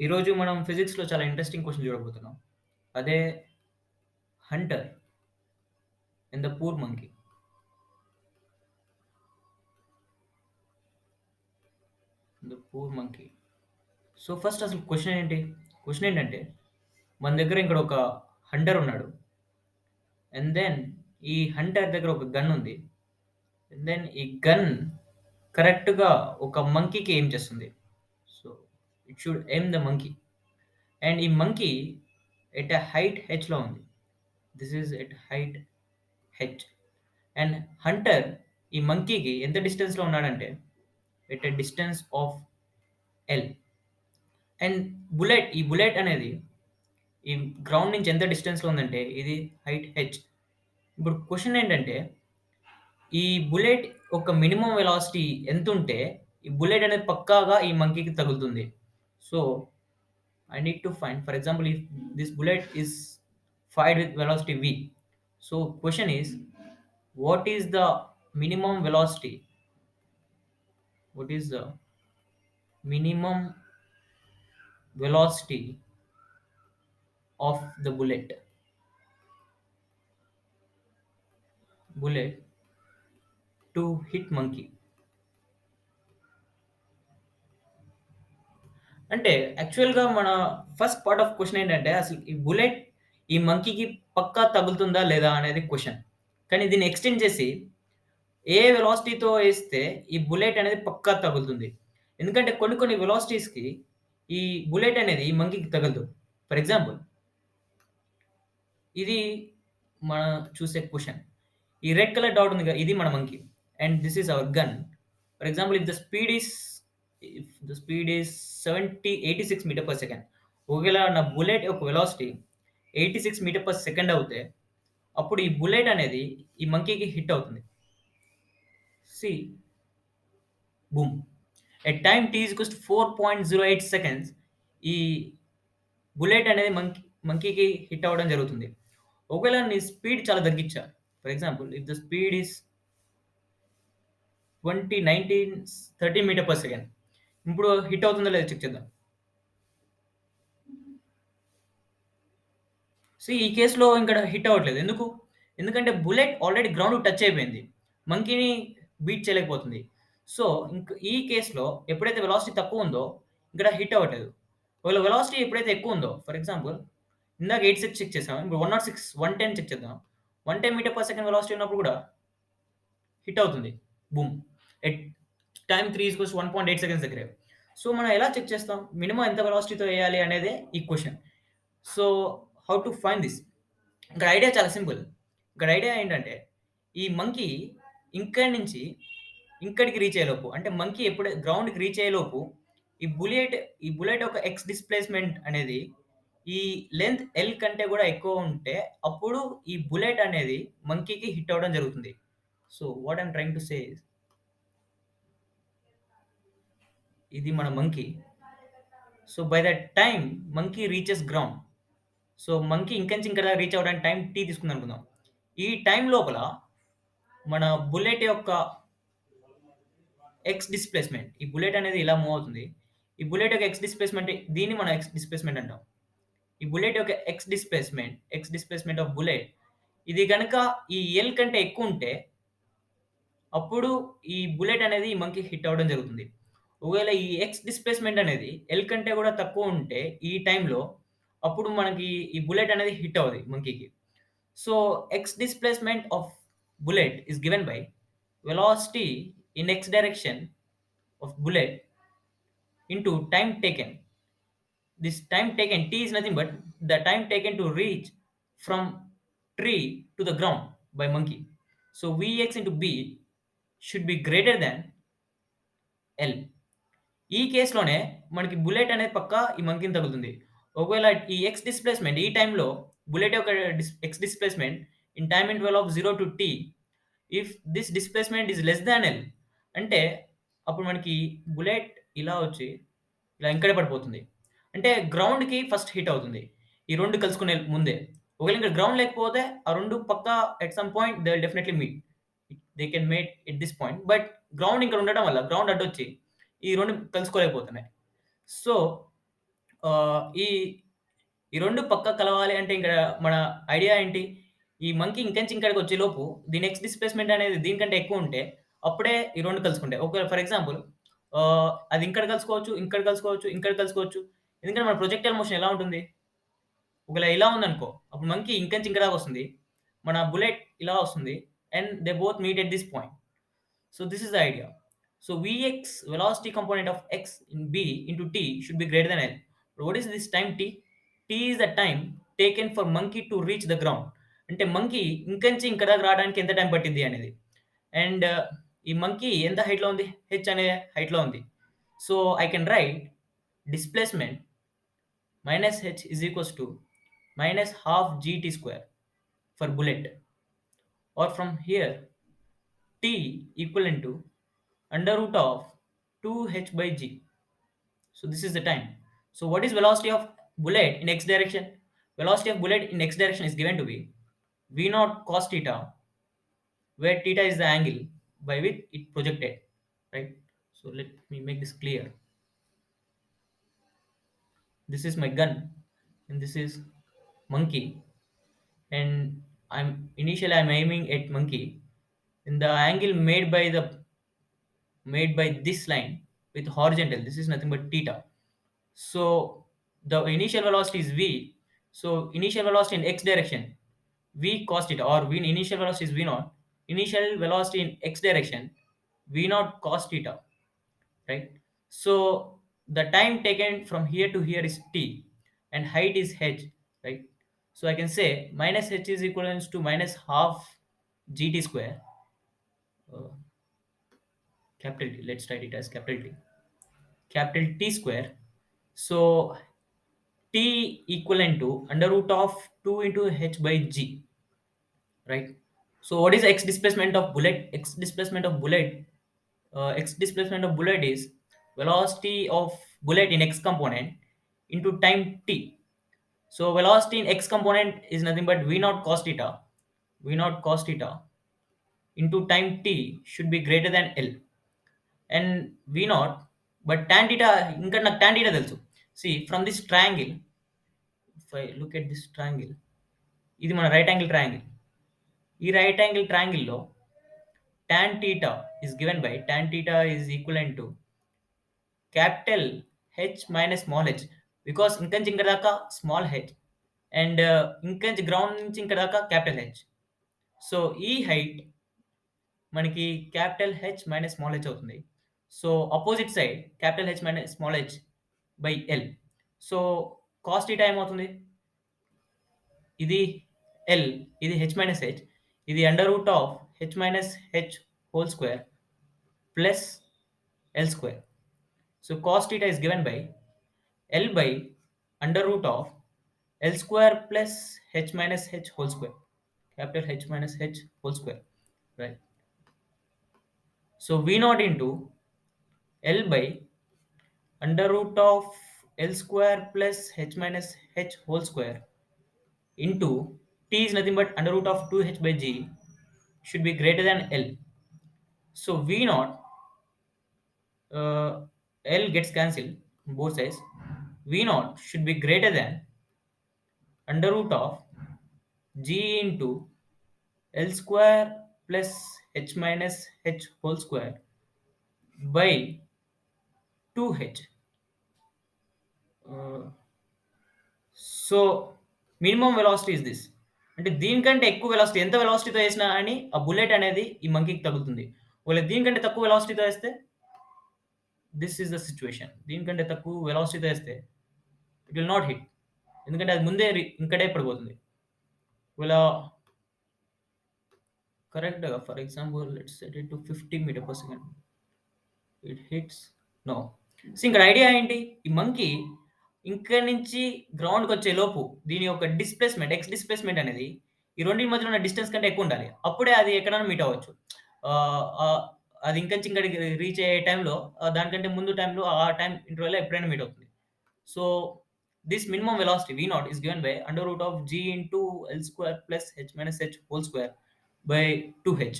ఈరోజు మనం ఫిజిక్స్‌లో చాలా ఇంట్రెస్టింగ్ క్వెషన్ చూడబోతున్నాం. అదే Hunter and the poor monkey. The poor monkey. So, first అసలు క్వెషన్ ఏంటి? క్వెషన్ ఏంటంటే, మన దగ్గర ఇక్కడ ఒక హంటర్ ఉన్నాడు. అండ్ దెన్ ఈ హంటర్ దగ్గర ఒక గన్ ఉంది. అండ్ దెన్ ఈ గన్ కరెక్ట్‌గా ఒక మంకీకి ఎయిమ్ చేస్తుంది. So, it should aim the monkey. And ఈ మంకీ ఎట్ ఎ హైట్ హెచ్‌లో ఉంది. This is at height H. And Hunter ఈ మంకీకి ఎంత డిస్టెన్స్‌లో ఉన్నాడంటే, at a distance of L. And ఈ బుల్లెట్ అనేది ఈ గ్రౌండ్ నుంచి ఎంత డిస్టెన్స్‌లో ఉందంటే, ఇది హైట్ హెచ్. ఇప్పుడు క్వెషన్ ఏంటంటే, ఈ బుల్లెట్ ఒక మినిమమ్ వెలాసిటీ ఎంతుంటే, ఈ బుల్లెట్ అనేది పక్కాగా ఈ మంకీకి తగులుతుంది. So, I need to find for example if this bullet is fired with velocity v. So, question is what is the minimum velocity? What is the minimum velocity of the bullet to hit monkey. అంటే యాక్చువల్‌గా మన first part of question ఏంటంటే అసలు ఈ bullet ఈ మంకీకి పక్కా తగులుతుందా లేదా అనేది question. కానీ దీన్ని ఎక్స్‌టెండ్ చేసి ఏ వెలాసిటీతో ఏస్తే ఈ బుల్లెట్ అనేది పక్కా తగులుతుంది. ఎందుకంటే కొన్ని కొన్ని వెలాసిటీస్‌కి ఈ బుల్లెట్ అనేది ఈ మంకీకి తగలదు. ఫర్ ఎగ్జాంపుల్ ఇది మనం చూసే క్వెషన్. ఈ రెడ్ కలర్ డాట్ ఉంది ఇది మన monkey. And this is our gun. For example if the speed is 86 metre per second. ఒకవేళ నా బుల్లెట్ యొక్క వెలాసిటీ 86 మీటర్ పర్ సెకండ్ అవుతే, అప్పుడు ఈ బుల్లెట్ అనేది ఈ మంకీకి హిట్ అవుతుంది. See boom. At time t is equals to 4.08 seconds ఈ బుల్లెట్ అనేది మంకీకి హిట్ అవ్వడం జరుగుతుంది. ఒకవేళ నీ స్పీడ్ చాలా తగ్గించా. For example if the speed is 13 metre per second. ఇప్పుడు హిట్ అవుతుందో లేదో చెక్ చేద్దాం. ఈ కేస్‌లో ఇక్కడ హిట్ అవ్వట్లేదు. ఎందుకు? ఎందుకంటే బుల్లెట్ ఆల్రెడీ గ్రౌండ్‌కి టచ్ అయిపోయింది. మంకీని బీట్ చేయలేకపోతుంది. సో, ఈ కేస్‌లో ఎప్పుడైతే వెలాసిటీ తక్కువుందో ఇక్కడ హిట్ అవ్వట్లేదు. ఒకవేళ వెలాసిటీ ఎప్పుడైతే ఎక్కువుందో ఫర్ ఎగ్జాంపుల్ ఇందాక 86 చెక్ చేసాం. ఇప్పుడు 106, 110 చెక్ చేద్దాం. 110 మీటర్ పర్ సెకండ్ వెలాసిటీ ఉన్నప్పుడు కూడా హిట్ అవుతుంది. బూమ్. ఎట్ టైమ్ 1.8 సెకండ్స్ దగ్గరే. సో, మనం ఎలా చెక్ చేస్తాం? మినిమమ్ ఎంత వెలాసిటీతో ఎయాలి అనేదే ఈ question. So, how to find this? ఇక్కడ ఐడియా చాలా సింపుల్. ఇక్కడ ఐడియా ఏంటంటే, ఈ మంకీ ఇక్కడి నుంచి ఇక్కడికి రీచ్ అయ్యేలోపు అంటే మంకీ గ్రౌండ్‌కి రీచ్ అయ్యేలోపు ఈ బుల్లెట్ యొక్క ఎక్స్ డిస్‌ప్లేస్‌మెంట్ అనేది ఈ లెంత్ ఎల్ కంటే కూడా ఎక్కువ ఉంటే, అప్పుడు ఈ బుల్లెట్ అనేది మంకీకి హిట్ అవ్వడం జరుగుతుంది. So, what I am trying to say is ఇది మన monkey. So, by that time monkey reaches ground. So, monkey ఇంక నుంచి ఇక్కడ దాకా రీచ్ అవ్వడానికి టైమ్ టీ తీసుకుందనుకుందాం. ఈ టైమ్ లోపల మన బుల్లెట్ యొక్క ఎక్స్ డిస్‌ప్లేస్‌మెంట్ ఈ బుల్లెట్ అనేది ఇలా మూవ్ అవుతుంది. ఈ బుల్లెట్ యొక్క ఎక్స్ డిస్‌ప్లేస్‌మెంట్ దీన్ని మనం ఎక్స్ డిస్‌ప్లేస్‌మెంట్ అంటాం. ఈ బుల్లెట్ యొక్క ఎక్స్ డిస్‌ప్లేస్‌మెంట్ ఆఫ్ బుల్లెట్ ఇది గనక ఈ ఎల్ కంటే ఎక్కువుంటే, అప్పుడు ఈ బుల్లెట్ అనేది ఈ మంకీకి హిట్ అవ్వడం జరుగుతుంది. ఒకవేళ ఈ ఎక్స్ డిస్‌ప్లేస్‌మెంట్ అనేది ఎల్ కంటే కూడా తక్కువుంటే ఈ టైమ్‌లో అప్పుడు మనకి ఈ బుల్లెట్ అనేది హిట్ అవ్వదు మంకీకి. So, X displacement of bullet is given by velocity in x direction of bullet into time taken. This time taken t is nothing but the time taken to reach from tree to the ground by monkey. So Vx into b should be greater than L. ఈ కేస్‌లోనే మనకి bullet అనేది పక్కా ఈ మంకీని తగులుతుంది. ఒకవేళ ఈ X displacement ఈ టైమ్‌లో bullet యొక్క X displacement in time interval of 0 to t if this displacement is less than L అంటే అప్పుడు మనకి బుల్లెట్ ఇలా వచ్చి ఇలా ఇంకడే పడిపోతుంది. అంటే గ్రౌండ్‌కి ఫస్ట్ హిట్ అవుతుంది. ఈ 2 కలుసుకునే ముందే. ఒకవేళ ఇక్కడ గ్రౌండ్ లేకపోతే ఆ 2 పక్కా at some point they will definitely meet. They can meet at this point. But ground ఇక్కడ ఉండడం వల్ల గ్రౌండ్ అడ్డొచ్చి ఈ 2 కలుసుకోలేకపోతున్నాయి. సో, ఈ ఈ 2 పక్కా కలవాలి అంటే ఇక్కడ మన ఐడియా ఏంటి? ఈ మంకీ ఇంకంచి ఇక్కడికొచ్చేలోపు దీని ఎక్స్ డిస్‌ప్లేస్‌మెంట్ అనేది దీనికంటే ఎక్కువుంటే అప్పుడే ఈ 2 కలుసుకుంటాయి. ఒకవేళ ఫర్ ఎగ్జాంపుల్ అది ఇక్కడ కలుసుకోవచ్చు, ఇక్కడ కలుసుకోవచ్చు, ఇక్కడ కలుసుకోవచ్చు. ఎందుకంటే మన ప్రొజెక్టైల్ మోషన్ ఎలా ఉంటుంది? ఒకవేళ ఇలా ఉందనుకో, అప్పుడు మంకీ ఇంకంచి ఇంక దాకా వస్తుంది. మన బుల్లెట్ ఇలా వస్తుంది. And they both meet at this point. So this is the idea. So Vx velocity component of x in b into t should be greater than L. What is this time t? T is the time taken for monkey to reach the ground. అంటే monkey ఇంకంచి ఇంక దాకా రావడానికి ఎంత time పట్టిద్ది అనేది. And ఈ monkey ఎంత హైట్‌లో ఉంది? h అనే హైట్‌లో ఉంది. So I can write displacement minus h is equals to minus half gt square for bullet. Or from here t equivalent to under root of 2h by g. So this is the time. So what is velocity of bullet in x direction? Velocity of bullet in x direction is given to be v naught cos theta, where theta is the angle by which it projected, right? So let me make this clear. This is my gun and this is monkey, and I'm aiming at monkey, and the angle made by this line with horizontal, this is nothing but theta. So the initial velocity is v. So initial velocity in x direction, v cos theta, or v initial velocity is v naught. Initial velocity in x direction, v naught cos theta, right? So the time taken from here to here is t, and height is h, right? So I can say minus h is equivalent to minus half gt square, uh, capital T. Let's write it as capital T. Capital T square. So T equivalent to under root of 2 into h by g, right? So what is x displacement of bullet? X displacement of bullet is velocity of bullet in x component into time t. So velocity in x component is nothing but v naught cos theta. V naught cos theta into time t should be greater than L. And v naught, but tan theta, ఇంకా నాకు tan theta తెలుసు. See, from this triangle, if I look at this triangle, ఇది మన right angle triangle. ఈ right angle ట్రయాంగిల్‌లో tan theta is given by tan theta is equivalent to capital H minus small h, because ఇంక నుంచి ఇక్కడ దాకా small h and ఇంక నుంచి గ్రౌండ్ నుంచి ఇక్కడ దాకా క్యాపిటల్ H. సో ఈ హైట్ మనకి capital H minus small h అవుతుంది. So opposite side capital H minus small h by L. So cos theta ఏమవుతుంది? ఇది L, ఇది H మైనస్ H, ఇది under root of H minus H whole square plus L square. So cos theta is given by L by under root of L square plus H minus H whole square, capital H minus H whole square, right? So V naught into L by under root of L square plus H minus H whole square into T is nothing but under root of 2H by G should be greater than L. So V naught, L gets cancelled on both sides. V naught should be greater than under root of G into L square plus H minus H whole square by 2H. So minimum velocity is this. అంటే దీనికంటే ఎక్కువ velocity, ఎంత వెలాసిటీతో వేసినా అని ఆ bullet అనేది ఈ మంకీకి తగులుతుంది. ఒకవేళ దీనికంటే తక్కువ వెలాసిటీతో వేస్తే దిస్ ఈస్ ద సిచ్యువేషన్. దీనికంటే తక్కువ వెలాసిటీతో వేస్తే ఇట్ విల్ నాట్ హిట్, ఎందుకంటే అది ముందే ఇక్కడే పడిపోతుంది. ఒకవేళ కరెక్ట్‌గా for example let's set it to 50 metre per second. It hits no. So ఇక్కడ ఐడియా ఏంటి? ఈ మంకీ ఇక్కడి నుంచి గ్రౌండ్‌కొచ్చే లోపు దీని యొక్క డిస్ప్లేస్‌మెంట్, ఎక్స్ డిస్ప్లేస్‌మెంట్ అనేది ఈ రెండిటి మధ్యలో ఉన్న డిస్టెన్స్ కంటే ఎక్కువ ఉండాలి. అప్పుడే అది ఎక్కడైనా మీట్ అవ్వచ్చు. ఆహ్, ఆహ్, అది ఇంకొంచెం ఇక్కడికి రీచ్ అయ్యే టైంలో దానికంటే ముందు టైంలో ఆ టైం ఇంటర్వల్‌లో ఎప్పుడైనా మీట్ అవుతుంది. So this minimum velocity V naught is given by under root of G into L square plus H minus H whole square by 2H.